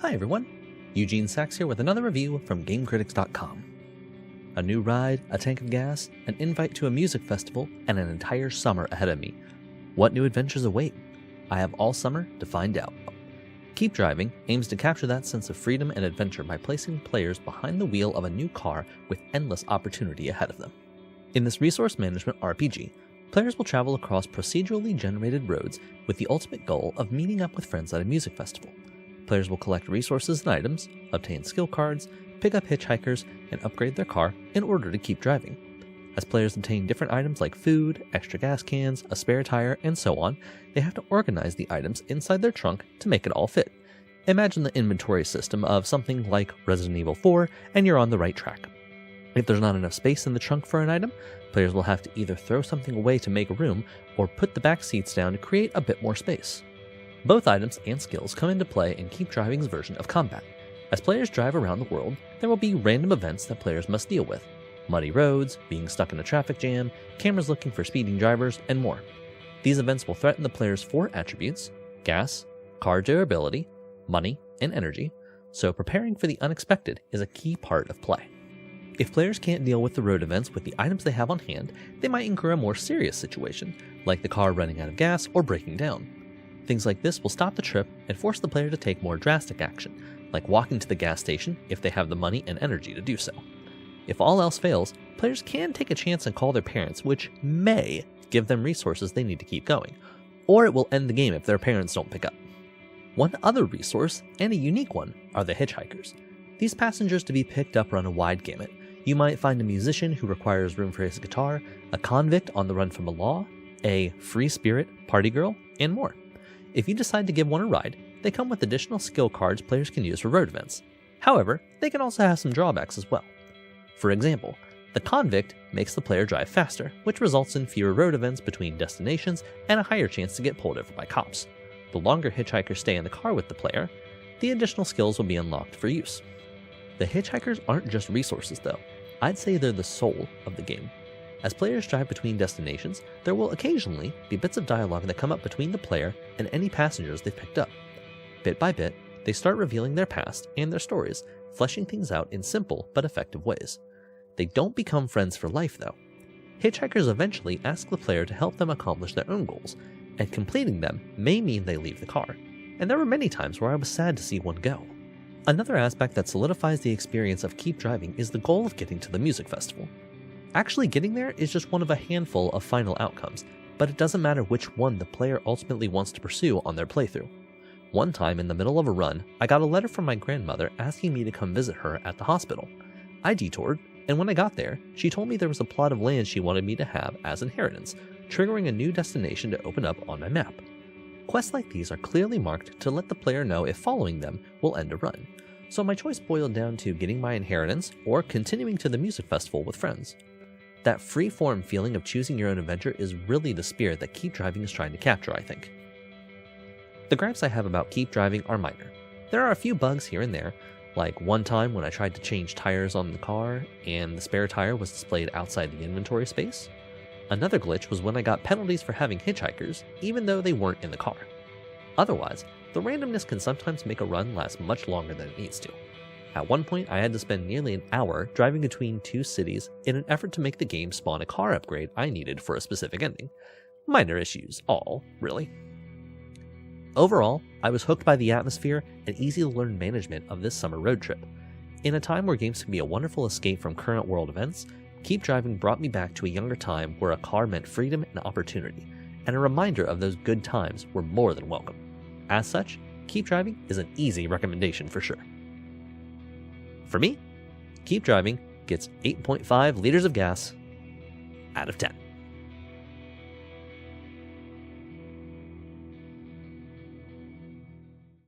Hi everyone, Eugene Sachs here with another review from GameCritics.com. A new ride, a tank of gas, an invite to a music festival, and an entire summer ahead of me. What new adventures await? I have all summer to find out. Keep Driving aims to capture that sense of freedom and adventure by placing players behind the wheel of a new car with endless opportunity ahead of them. In this resource management RPG, players will travel across procedurally generated roads with the ultimate goal of meeting up with friends at a music festival. Players will collect resources and items, obtain skill cards, pick up hitchhikers, and upgrade their car in order to keep driving. As players obtain different items like food, extra gas cans, a spare tire, and so on, they have to organize the items inside their trunk to make it all fit. Imagine the inventory system of something like Resident Evil 4, and you're on the right track. If there's not enough space in the trunk for an item, players will have to either throw something away to make room, or put the back seats down to create a bit more space. Both items and skills come into play in Keep Driving's version of combat. As players drive around the world, there will be random events that players must deal with. Muddy roads, being stuck in a traffic jam, cameras looking for speeding drivers, and more. These events will threaten the player's 4 attributes: gas, car durability, money, and energy, so preparing for the unexpected is a key part of play. If players can't deal with the road events with the items they have on hand, they might incur a more serious situation, like the car running out of gas or breaking down. Things like this will stop the trip and force the player to take more drastic action, like walking to the gas station if they have the money and energy to do so. If all else fails, players can take a chance and call their parents, which may give them resources they need to keep going, or it will end the game if their parents don't pick up. One other resource, and a unique one, are the hitchhikers. These passengers to be picked up run a wide gamut. You might find a musician who requires room for his guitar, a convict on the run from the law, a free spirit party girl, and more. If you decide to give one a ride, they come with additional skill cards players can use for road events. However, they can also have some drawbacks as well. For example, the convict makes the player drive faster, which results in fewer road events between destinations and a higher chance to get pulled over by cops. The longer hitchhikers stay in the car with the player, the additional skills will be unlocked for use. The hitchhikers aren't just resources though. I'd say they're the soul of the game. As players drive between destinations, there will occasionally be bits of dialogue that come up between the player and any passengers they've picked up. Bit by bit, they start revealing their past and their stories, fleshing things out in simple but effective ways. They don't become friends for life though. Hitchhikers eventually ask the player to help them accomplish their own goals, and completing them may mean they leave the car, and there were many times where I was sad to see one go. Another aspect that solidifies the experience of Keep Driving is the goal of getting to the music festival. Actually getting there is just one of a handful of final outcomes, but it doesn't matter which one the player ultimately wants to pursue on their playthrough. One time in the middle of a run, I got a letter from my grandmother asking me to come visit her at the hospital. I detoured, and when I got there, she told me there was a plot of land she wanted me to have as inheritance, triggering a new destination to open up on my map. Quests like these are clearly marked to let the player know if following them will end a run, so my choice boiled down to getting my inheritance or continuing to the music festival with friends. That free-form feeling of choosing your own adventure is really the spirit that Keep Driving is trying to capture, I think. The gripes I have about Keep Driving are minor. There are a few bugs here and there, like one time when I tried to change tires on the car and the spare tire was displayed outside the inventory space. Another glitch was when I got penalties for having hitchhikers, even though they weren't in the car. Otherwise, the randomness can sometimes make a run last much longer than it needs to. At one point, I had to spend nearly an hour driving between 2 cities in an effort to make the game spawn a car upgrade I needed for a specific ending. Minor issues, all, really. Overall, I was hooked by the atmosphere and easy-to-learn management of this summer road trip. In a time where games can be a wonderful escape from current world events, Keep Driving brought me back to a younger time where a car meant freedom and opportunity, and a reminder of those good times were more than welcome. As such, Keep Driving is an easy recommendation for sure. For me, Keep Driving gets 8.5 liters of gas out of 10.